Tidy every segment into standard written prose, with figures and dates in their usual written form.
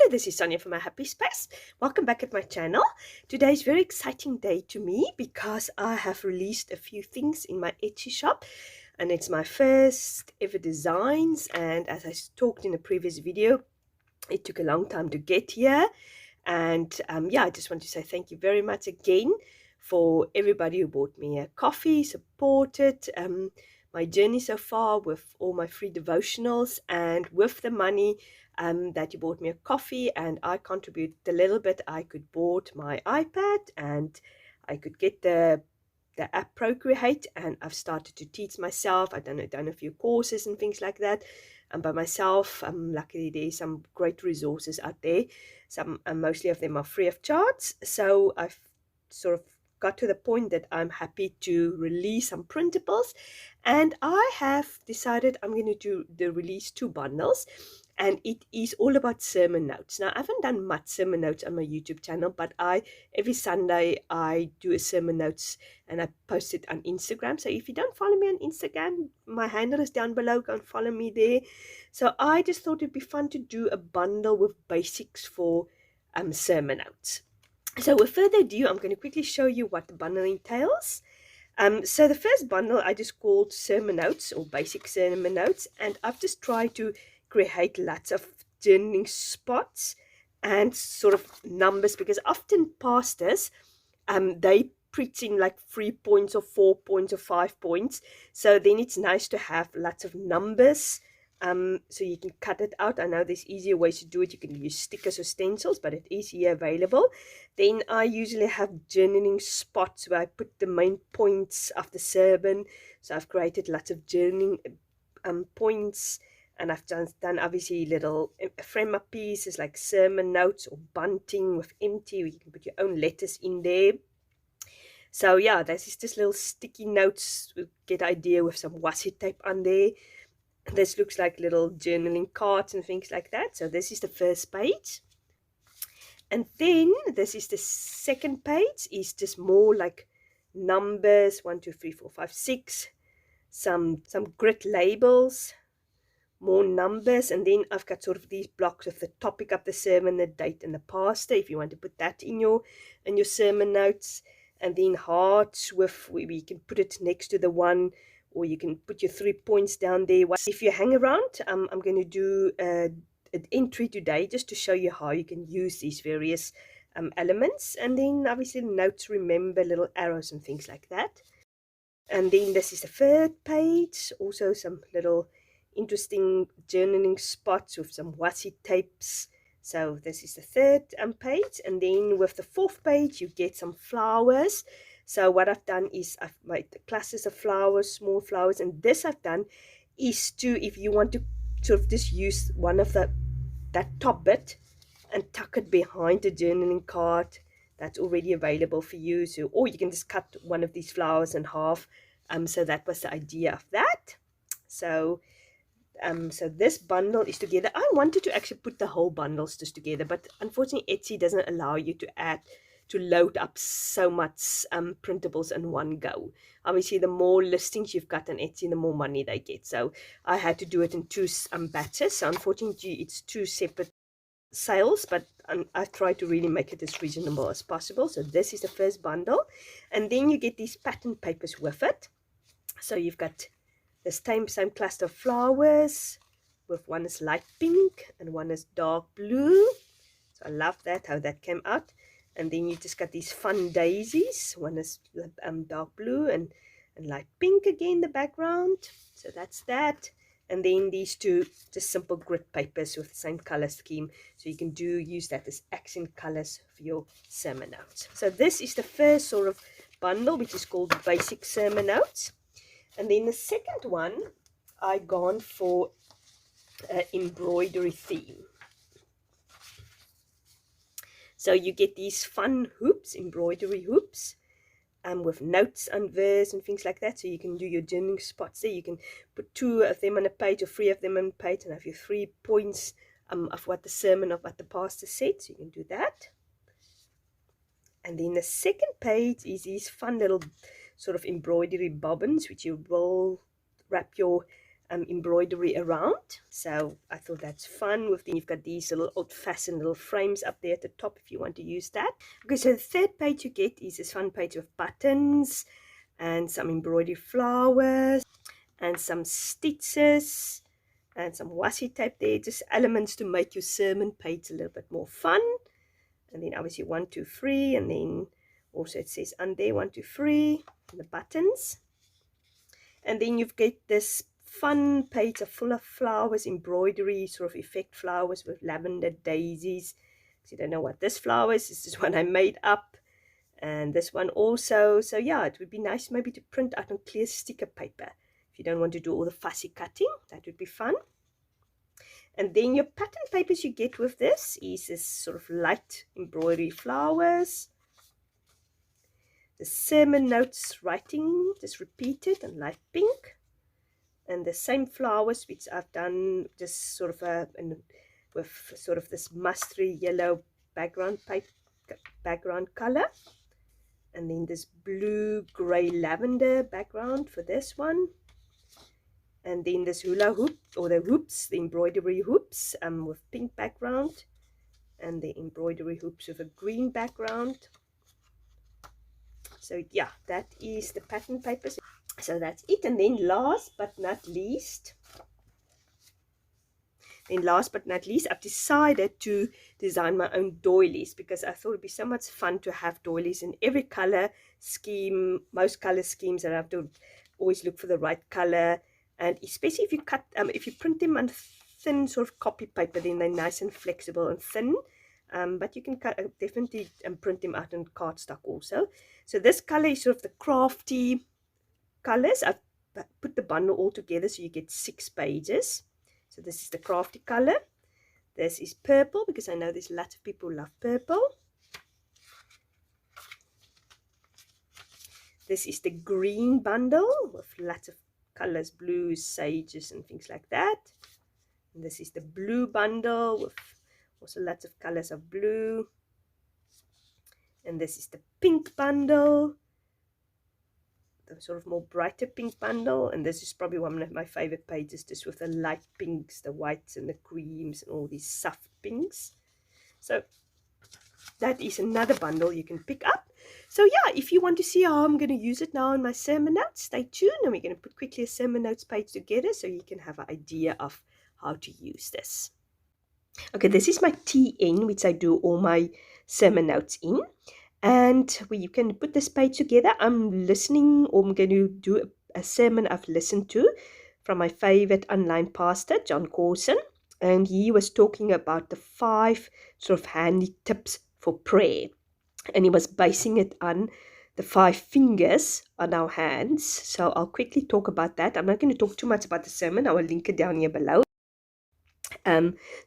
this is Sonja from My Happy Space. Welcome back at my channel. Today is a very exciting day to me because I have released a few things in my Etsy shop and it's my first ever designs, and as I talked in a previous video, it took a long time to get here. And yeah, I just want to say thank you very much again for everybody who bought me a coffee, supported my journey so far with all my free devotionals, and with the money that you bought me a coffee and I contributed a little bit, I could bought my iPad and I could get the app Procreate, and I've started to teach myself. I've done a few courses and things like that, and by myself. Luckily there's some great resources out there. Some mostly of them are free of charge, so I've sort of got to the point that I'm happy to release some printables, and I have decided I'm going to release 2 bundles, and it is all about sermon notes. Now, I haven't done much sermon notes on my YouTube channel, but every Sunday I do a sermon notes and I post it on Instagram. So if you don't follow me on Instagram, my handle is down below. Go and follow me there. So I just thought it'd be fun to do a bundle with basics for sermon notes. So with further ado, I'm going to quickly show you what the bundle entails. So the first bundle I just called sermon notes or basic sermon notes, and I've just tried to create lots of journaling spots and sort of numbers, because often pastors they preach in like 3 points or 4 points or 5 points, so then it's nice to have lots of numbers. So you can cut it out. I know there's easier ways to do it. You can use stickers or stencils, but it is here available. Then I usually have journaling spots where I put the main points of the sermon. So I've created lots of journaling points, and I've done obviously little frame-up pieces like sermon notes or bunting with empty, where you can put your own letters in there. So yeah, this is just little sticky notes. Get idea with some washi tape on there. This looks like little journaling cards and things like that. So this is the first page, and then this is the second page. Is just more like numbers, 1 2 3 4 5 6, some grid labels, more numbers, and then I've got sort of these blocks of the topic of the sermon, the date, and the pastor, if you want to put that in your sermon notes. And then hearts with, we can put it next to the one, or you can put your 3 points down there. If you hang around, I'm going to do an entry today just to show you how you can use these various elements. And then obviously notes, remember, little arrows and things like that. And then this is the third page, also some little interesting journaling spots with some washi tapes. So this is the third page, and then with the fourth page you get some flowers. So what I've done is I've made clusters of flowers, small flowers, and this I've done is to, if you want to sort of just use one of that top bit and tuck it behind the journaling card, that's already available for you. So, or you can just cut one of these flowers in half. So that was the idea of that. So so this bundle is together. I wanted to actually put the whole bundles just together, but unfortunately Etsy doesn't allow you to load up so much printables in one go. Obviously the more listings you've got on Etsy, the more money they get. So I had to do it in 2 batches. So unfortunately it's 2 separate sales, but I try to really make it as reasonable as possible. So this is the first bundle, and then you get these pattern papers with it. So you've got the same cluster of flowers, with one is light pink and one is dark blue. So I love that, how that came out. And then you just got these fun daisies. One is dark blue and light pink again in the background. So that's that. And then these 2 just simple grid papers with the same color scheme. So you can use that as accent colors for your sermon notes. So this is the first sort of bundle, which is called Basic Sermon Notes. And then the second one, I gone for an embroidery theme. So you get these fun hoops, embroidery hoops, with notes and verse and things like that. So you can do your journaling spots there. You can put 2 of them on a page or 3 of them on a page and have your 3 points of what the sermon, of what the pastor said. So you can do that. And then the second page is these fun little sort of embroidery bobbins, which you will wrap your embroidery around. So I thought that's fun. With you've got these little old-fashioned little frames up there at the top if you want to use that. Okay, so the third page you get is this fun page with buttons and some embroidery flowers and some stitches and some washi tape there, just elements to make your sermon page a little bit more fun. And then obviously 1, 2, 3, and then also it says on there 1, 2, 3, the buttons. And then you've got this fun page full of flowers, embroidery, sort of effect flowers with lavender daisies. So you don't know what this flower is. This is one I made up. And this one also. So yeah, it would be nice maybe to print out on clear sticker paper. If you don't want to do all the fussy cutting, that would be fun. And then your pattern papers you get with this is this sort of light embroidery flowers. The sermon notes writing, just repeated and light pink. And the same flowers which I've done just sort of with sort of this mustardy yellow background color. And then this blue gray lavender background for this one. And then this hula hoop, or the hoops, the embroidery hoops with pink background. And the embroidery hoops with a green background. So yeah, that is the pattern papers. So that's it. And then last but not least, I've decided to design my own doilies, because I thought it'd be so much fun to have doilies in every color scheme, most color schemes, and I have to always look for the right color. And especially if you if you print them on thin sort of copy paper, then they're nice and flexible and thin. But you can definitely print them out on cardstock also. So this color is sort of the crafty colors. I've put the bundle all together so you get 6 pages. So this is the crafty color. This is purple, because I know there's lots of people who love purple. This is the green bundle with lots of colors, blues, sages, and things like that. And this is the blue bundle with also lots of colors of blue. And this is the pink bundle, the sort of more brighter pink bundle. And this is probably one of my favorite pages, just with the light pinks, the whites and the creams and all these soft pinks. So that is another bundle you can pick up. So yeah, if you want to see how I'm going to use it now in my sermon notes, stay tuned, and we're going to put quickly a sermon notes page together so you can have an idea of how to use this. Okay, this is my TN, which I do all my sermon notes in. And you can put this page together. I'm listening, or I'm going to do a sermon I've listened to from my favorite online pastor, John Corson. And he was talking about the 5 sort of handy tips for prayer. And he was basing it on the 5 fingers on our hands. So I'll quickly talk about that. I'm not going to talk too much about the sermon. I will link it down here below.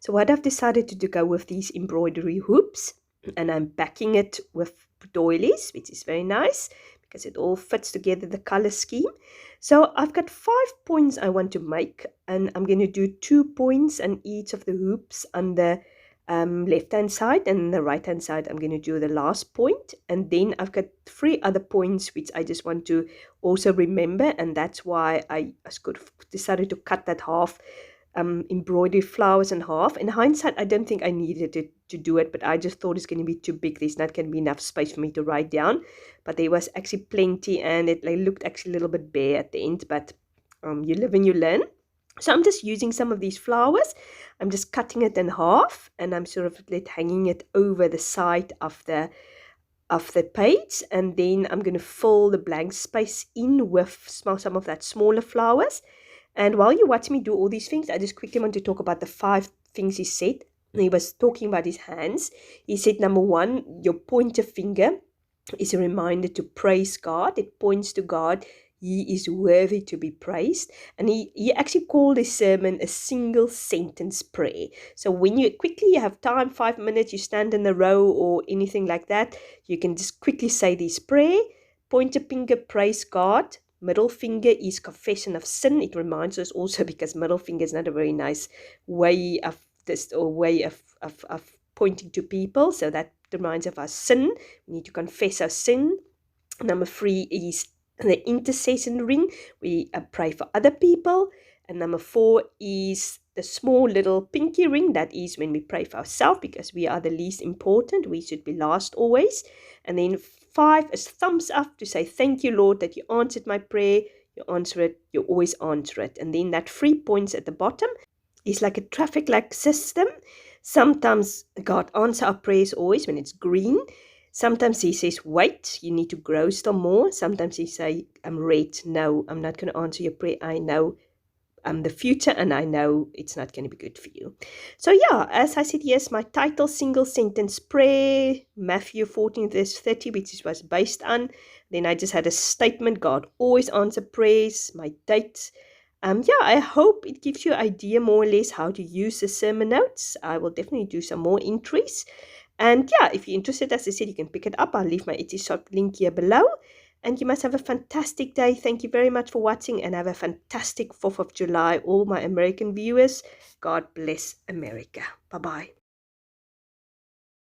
So what I've decided to go with these embroidery hoops, and I'm backing it with doilies, which is very nice because it all fits together, the color scheme. So I've got 5 points I want to make, and I'm going to do 2 points on each of the hoops on the left hand side, and the right hand side I'm going to do the last point. And then I've got 3 other points which I just want to also remember, and that's why I decided to cut that half embroidery flowers in half. In hindsight, I don't think I needed to do it, but I just thought it's going to be too big. There's not going to be enough space for me to write down, but there was actually plenty, and it looked actually a little bit bare at the end, but you live and you learn. So I'm just using some of these flowers. I'm just cutting it in half, and I'm sort of hanging it over the side of the page, and then I'm going to fill the blank space in with some of that smaller flowers. And while you watch me do all these things, I just quickly want to talk about the 5 things he said. He was talking about his hands. He said, number 1, your pointer finger is a reminder to praise God. It points to God. He is worthy to be praised. And he actually called his sermon a single sentence prayer. So when you have time, 5 minutes, you stand in a row or anything like that, you can just quickly say this prayer. Pointer finger, praise God. Middle finger is confession of sin. It reminds us also, because middle finger is not a very nice way of this, or way of pointing to people. So that reminds us of our sin. We need to confess our sin. Number 3 is the intercession ring. We pray for other people. And number 4 is the small little pinky ring. That is when we pray for ourselves, because we are the least important. We should be last always. And then 5 is thumbs up to say, thank you, Lord, that you answered my prayer. You answer it, you always answer it. And then that 3 points at the bottom is like a traffic light system. Sometimes God answers our prayers always when it's green. Sometimes he says, wait, you need to grow still more. Sometimes he says, I'm red. No, I'm not going to answer your prayer. I know the future, and I know it's not going to be good for you. So yeah, as I said, yes, my title, single sentence prayer, Matthew 14 verse 30, which it was based on. Then I just had a statement, God always answers prayers, my date. Yeah, I hope it gives you an idea more or less how to use the sermon notes. I will definitely do some more entries. And yeah, if you're interested, as I said, you can pick it up. I'll leave my Etsy shop link here below. And you must have a fantastic day. Thank you very much for watching, and have a fantastic 4th of July, all my American viewers. God bless America. Bye-bye.